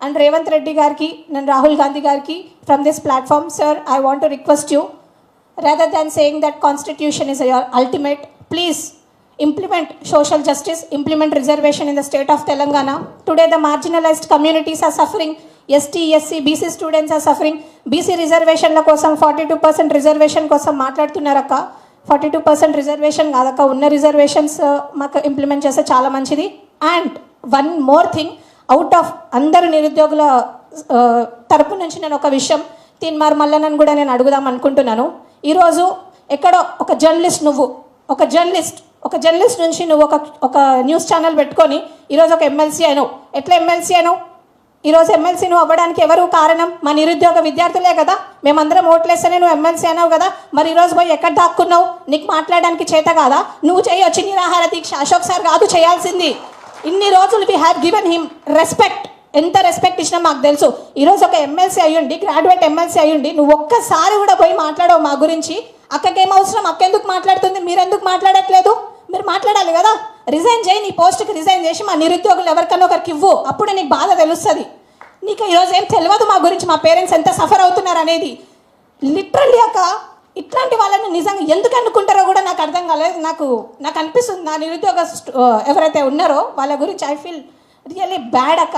And Revanth Reddy గారికి, నేను రాహుల్ గాంధీ గారికి from this platform, sir, I want to request you, rather than saying that constitution is your ultimate, please implement social justice, implement reservation in the state of Telangana. Today the marginalized communities are suffering, ST, SC, BC students are suffering. BC reservation la kosam 42% reservation kosam maatladutunnaraka. 42% reservation kadaka, unna reservations maku implement cheste chaala manchidi. And one more thing, out of andaru nirudyogula తరపు నుంచి నేను ఒక విషయం తీన్మార్ మల్లన్నను కూడా నేను అడుగుదాం అనుకుంటున్నాను. ఈరోజు ఎక్కడో ఒక జర్నలిస్ట్, నువ్వు ఒక జర్నలిస్ట్ నుంచి నువ్వు ఒక న్యూస్ ఛానల్ పెట్టుకొని ఈరోజు ఒక ఎమ్మెల్సీ అయినావు. ఎట్లా ఎమ్మెల్సీ అయినావు? ఈరోజు ఎమ్మెల్సీ నువ్వు అవ్వడానికి ఎవరు కారణం? మా నిరుద్యోగ విద్యార్థులే కదా. మేమందరం ఓట్లేస్తేనే నువ్వు ఎమ్మెల్సీ అయినావు కదా. మరి ఈరోజు పోయి ఎక్కడ దాక్కున్నావు? నీకు మాట్లాడడానికి చేత కాదా? నువ్వు చేయొచ్చు నిరాహార దీక్ష. అశోక్ సార్ కాదు చేయాల్సింది. ఇన్ని రోజులు we have given him respect. ఎంత రెస్పెక్ట్ ఇచ్చినా మాకు తెలుసు. ఈరోజు ఒక ఎమ్మెల్సీ అయ్యుండి, గ్రాడ్యుయేట్ ఎమ్మెల్సీ అయ్యుండి, నువ్వు ఒక్కసారి కూడా పోయి మాట్లాడవు మా గురించి. అక్కకేం అవసరం? అక్కెందుకు మాట్లాడుతుంది? మీరెందుకు మాట్లాడట్లేదు? మీరు మాట్లాడాలి కదా. రిజైన్ చేయి, నీ పోస్ట్కి రిజైన్ చేసి మా నిరుద్యోగులు ఎవరికన్నా ఒకరికి ఇవ్వు. అప్పుడు నీకు బాధ తెలుస్తుంది. నీకు ఈరోజు ఏం తెలియదు మా గురించి, మా పేరెంట్స్ ఎంత సఫర్ అవుతున్నారు అనేది. లిటరల్లీ ఇట్లాంటి వాళ్ళని నిజంగా ఎందుకు అనుకుంటారో కూడా నాకు అర్థం కాలేదు. నాకు అనిపిస్తుంది, నా నిరుద్యోగ ఎవరైతే ఉన్నారో వాళ్ళ గురించి ఐ ఫీల్ రియల్లీ బ్యాడ్ అక్క.